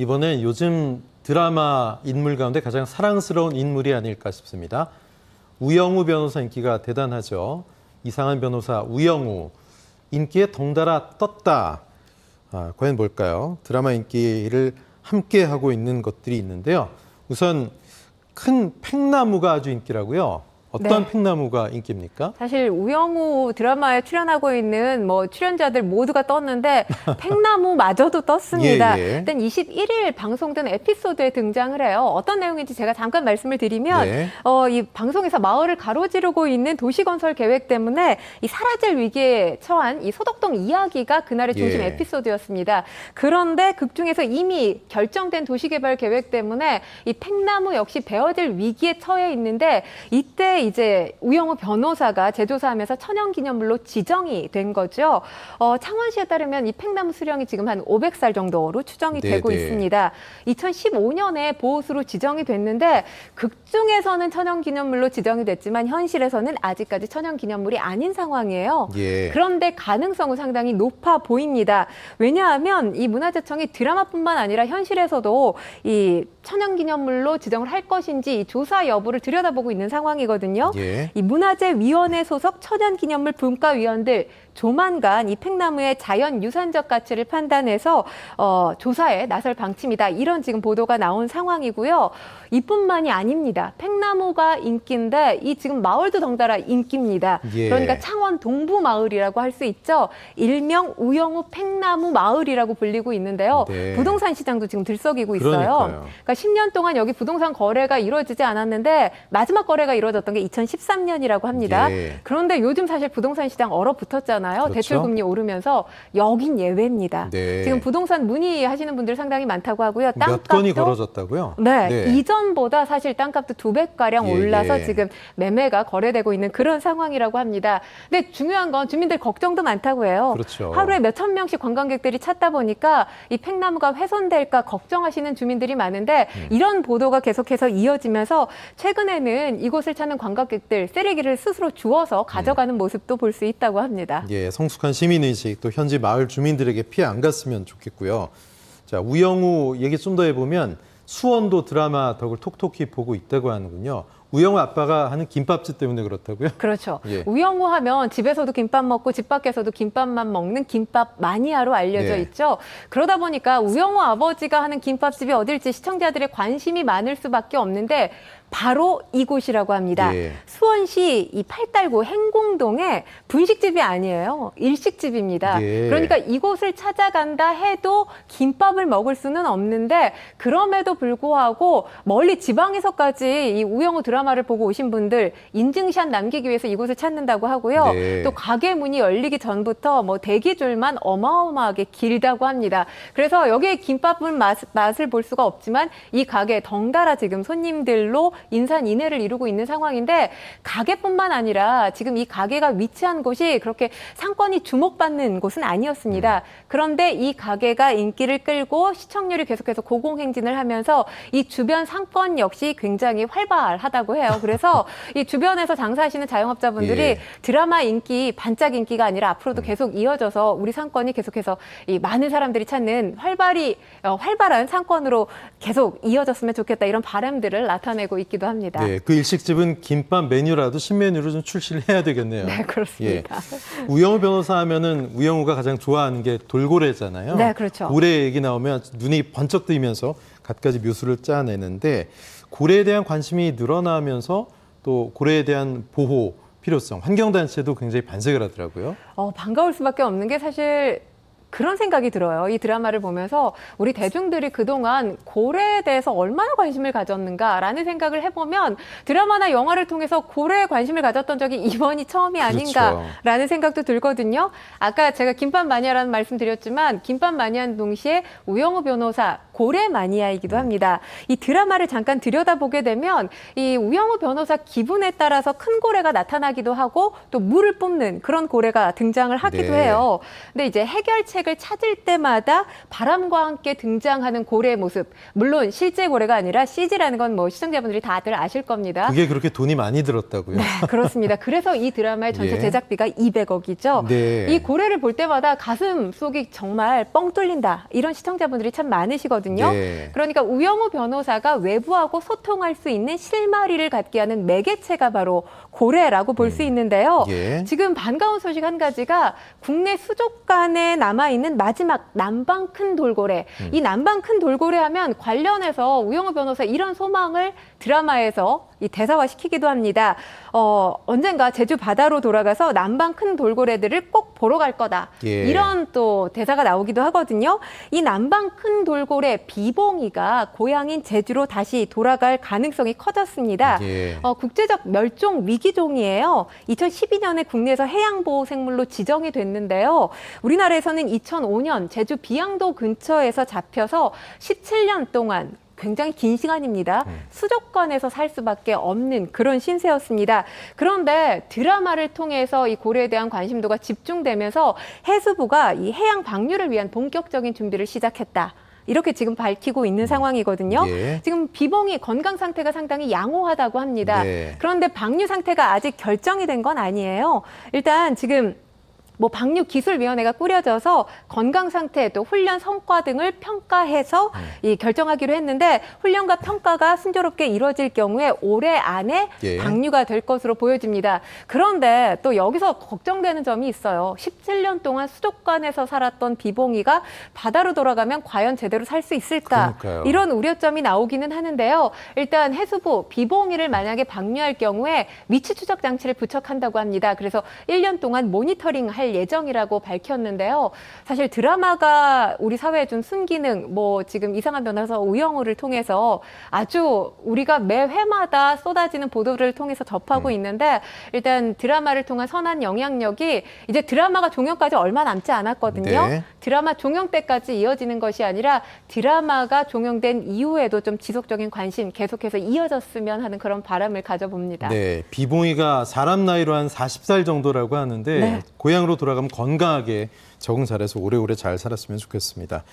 이번엔 요즘 드라마 인물 가운데 가장 사랑스러운 인물이 아닐까 싶습니다. 우영우 변호사 인기가 대단하죠. 이상한 변호사 우영우 인기에 덩달아 떴다. 과연 뭘까요? 드라마 인기를 함께 하고 있는 것들이 있는데요. 우선 큰 팽나무가 아주 인기라고요. 어떤 네. 팽나무가 인기입니까? 사실 우영우 드라마에 출연하고 있는 출연자들 모두가 떴는데 팽나무마저도 떴습니다. 예, 예. 일단 21일 방송된 에피소드에 등장을 해요. 어떤 내용인지 제가 잠깐 말씀을 드리면 네. 이 방송에서 마을을 가로지르고 있는 도시건설 계획 때문에 이 사라질 위기에 처한 이 소덕동 이야기가 그날의 중심 예. 에피소드였습니다. 그런데 극 중에서 이미 결정된 도시개발 계획 때문에 이 팽나무 역시 베어질 위기에 처해 있는데 이때 이제 우영우 변호사가 재조사하면서 천연기념물로 지정이 된 거죠. 창원시에 따르면 이 팽나무 수령이 지금 한 500살 정도로 추정이 되고 네네. 있습니다. 2015년에 보호수로 지정이 됐는데 극중에서는 천연기념물로 지정이 됐지만 현실에서는 아직까지 천연기념물이 아닌 상황이에요. 예. 그런데 가능성은 상당히 높아 보입니다. 왜냐하면 이 문화재청이 드라마뿐만 아니라 현실에서도 이 천연기념물로 지정을 할 것인지 이 조사 여부를 들여다보고 있는 상황이거든요. 예. 이 문화재위원회 소속 천연기념물 분과위원들 조만간 이 팽나무의 자연유산적 가치를 판단해서 조사에 나설 방침이다. 이런 지금 보도가 나온 상황이고요. 이뿐만이 아닙니다. 팽나무가 인기인데 이 지금 마을도 덩달아 인기입니다. 예. 그러니까 창원 동부마을이라고 할 수 있죠. 일명 우영우 팽나무 마을이라고 불리고 있는데요. 네. 부동산 시장도 지금 들썩이고 있어요. 그러니까요. 그러니까 10년 동안 여기 부동산 거래가 이루어지지 않았는데 마지막 거래가 이루어졌던 게 2013년이라고 합니다. 예. 그런데 요즘 사실 부동산 시장 얼어붙었잖아요. 그렇죠. 대출금리 오르면서 여긴 예외입니다. 네. 지금 부동산 문의하시는 분들 상당히 많다고 하고요. 몇 건이 걸어졌다고요? 네, 이전보다 사실 땅값도 2배가량 예, 올라서 예. 지금 매매가 거래되고 있는 그런 상황이라고 합니다. 근데 중요한 건 주민들 걱정도 많다고 해요. 그렇죠. 하루에 몇천 명씩 관광객들이 찾다 보니까 이 팽나무가 훼손될까 걱정하시는 주민들이 많은데 이런 보도가 계속해서 이어지면서 최근에는 이곳을 찾는 관광객들 쓰레기를 스스로 주워서 가져가는 모습도 볼 수 있다고 합니다. 예, 성숙한 시민의식 또 현지 마을 주민들에게 피해 안 갔으면 좋겠고요. 자, 우영우 얘기 좀 더 해보면 수원도 드라마 덕을 톡톡히 보고 있다고 하는군요. 우영우 아빠가 하는 김밥집 때문에 그렇다고요? 그렇죠. 예. 우영우 하면 집에서도 김밥 먹고 집 밖에서도 김밥만 먹는 김밥 마니아로 알려져 네. 있죠. 그러다 보니까 우영우 아버지가 하는 김밥집이 어딜지 시청자들의 관심이 많을 수밖에 없는데 바로 이곳이라고 합니다. 예. 수원시 이 팔달구 행궁동에 분식집이 아니에요. 일식집입니다. 예. 그러니까 이곳을 찾아간다 해도 김밥을 먹을 수는 없는데 그럼에도 불구하고 멀리 지방에서까지 이 우영우 드라마를 보고 오신 분들 인증샷 남기기 위해서 이곳을 찾는다고 하고요. 네. 또 가게 문이 열리기 전부터 대기줄만 어마어마하게 길다고 합니다. 그래서 여기에 김밥은 맛을 볼 수가 없지만 이 가게에 덩달아 지금 손님들로 인산인해를 이루고 있는 상황인데 가게뿐만 아니라 지금 이 가게가 위치한 곳이 그렇게 상권이 주목받는 곳은 아니었습니다. 그런데 이 가게가 인기를 끌고 시청률이 계속해서 고공행진을 하면서 이 주변 상권 역시 굉장히 활발하다고 해요. 그래서 이 주변에서 장사하시는 자영업자분들이 예. 드라마 인기, 반짝 인기가 아니라 앞으로도 계속 이어져서 우리 상권이 계속해서 이 많은 사람들이 찾는 활발한 상권으로 계속 이어졌으면 좋겠다 이런 바람들을 나타내고 있기도 합니다. 네, 그 일식집은 김밥 메뉴라도 신메뉴로 좀 출시를 해야 되겠네요. 네, 그렇습니다. 예. 우영우 변호사 하면은 우영우가 가장 좋아하는 게 돌고래잖아요. 네, 그렇죠. 고래 얘기 나오면 눈이 번쩍 뜨이면서 갖가지 묘수를 짜내는데 고래에 대한 관심이 늘어나면서 또 고래에 대한 보호 필요성, 환경단체도 굉장히 반색을 하더라고요. 반가울 수밖에 없는 게 사실 그런 생각이 들어요. 이 드라마를 보면서 우리 대중들이 그동안 고래에 대해서 얼마나 관심을 가졌는가라는 생각을 해보면 드라마나 영화를 통해서 고래에 관심을 가졌던 적이 이번이 처음이 아닌가라는 생각도 들거든요. 아까 제가 김밥 마니아라는 말씀 드렸지만 김밥 마니아는 동시에 우영우 변호사 고래 마니아이기도 합니다. 이 드라마를 잠깐 들여다보게 되면 이 우영우 변호사 기분에 따라서 큰 고래가 나타나기도 하고 또 물을 뿜는 그런 고래가 등장을 하기도 네. 해요. 근데 이제 해결책을 찾을 때마다 바람과 함께 등장하는 고래의 모습. 물론 실제 고래가 아니라 CG라는 건 시청자분들이 다들 아실 겁니다. 그게 그렇게 돈이 많이 들었다고요? 네, 그렇습니다. 그래서 이 드라마의 전체 예. 제작비가 200억이죠. 네. 이 고래를 볼 때마다 가슴 속이 정말 뻥 뚫린다. 이런 시청자분들이 참 많으시거든요. 있거든요. 네. 그러니까 우영우 변호사가 외부하고 소통할 수 있는 실마리를 갖게 하는 매개체가 바로 고래라고 볼 수 있는데요. 예. 지금 반가운 소식 한 가지가 국내 수족관에 남아있는 마지막 남방 큰 돌고래. 이 남방 큰 돌고래 하면 관련해서 우영우 변호사 이런 소망을 드라마에서 이 대사화시키기도 합니다. 언젠가 제주 바다로 돌아가서 남방 큰 돌고래들을 꼭 보러 갈 거다. 예. 이런 또 대사가 나오기도 하거든요. 이 남방 큰 돌고래 비봉이가 고향인 제주로 다시 돌아갈 가능성이 커졌습니다. 예. 국제적 멸종 위기종이에요. 2012년에 국내에서 해양보호생물로 지정이 됐는데요. 우리나라에서는 2005년 제주 비양도 근처에서 잡혀서 17년 동안 굉장히 긴 시간입니다. 수족관에서 살 수밖에 없는 그런 신세였습니다. 그런데 드라마를 통해서 이 고래에 대한 관심도가 집중되면서 해수부가 이 해양 방류를 위한 본격적인 준비를 시작했다. 이렇게 지금 밝히고 있는 상황이거든요. 예. 지금 비봉이 건강 상태가 상당히 양호하다고 합니다. 네. 그런데 방류 상태가 아직 결정이 된 건 아니에요. 일단 지금 방류기술위원회가 꾸려져서 건강 상태 또 훈련 성과 등을 평가해서 이 결정하기로 했는데 훈련과 평가가 순조롭게 이루어질 경우에 올해 안에 예. 방류가 될 것으로 보여집니다. 그런데 또 여기서 걱정되는 점이 있어요. 17년 동안 수족관에서 살았던 비봉이가 바다로 돌아가면 과연 제대로 살 수 있을까? 그러니까요. 이런 우려점이 나오기는 하는데요. 일단 해수부 비봉이를 만약에 방류할 경우에 위치 추적 장치를 부착한다고 합니다. 그래서 1년 동안 모니터링할 예정이라고 밝혔는데요. 사실 드라마가 우리 사회에 준 순기능, 지금 이상한 변호사 우영우를 통해서 아주 우리가 매 회마다 쏟아지는 보도를 통해서 접하고 있는데 일단 드라마를 통한 선한 영향력이 이제 드라마가 종영까지 얼마 남지 않았거든요. 네. 드라마 종영 때까지 이어지는 것이 아니라 드라마가 종영된 이후에도 좀 지속적인 관심 계속해서 이어졌으면 하는 그런 바람을 가져봅니다. 네, 비봉이가 사람 나이로 한 40살 정도라고 하는데 네. 고향으로 돌아가면 건강하게 적응 잘해서 오래오래 잘 살았으면 좋겠습니다.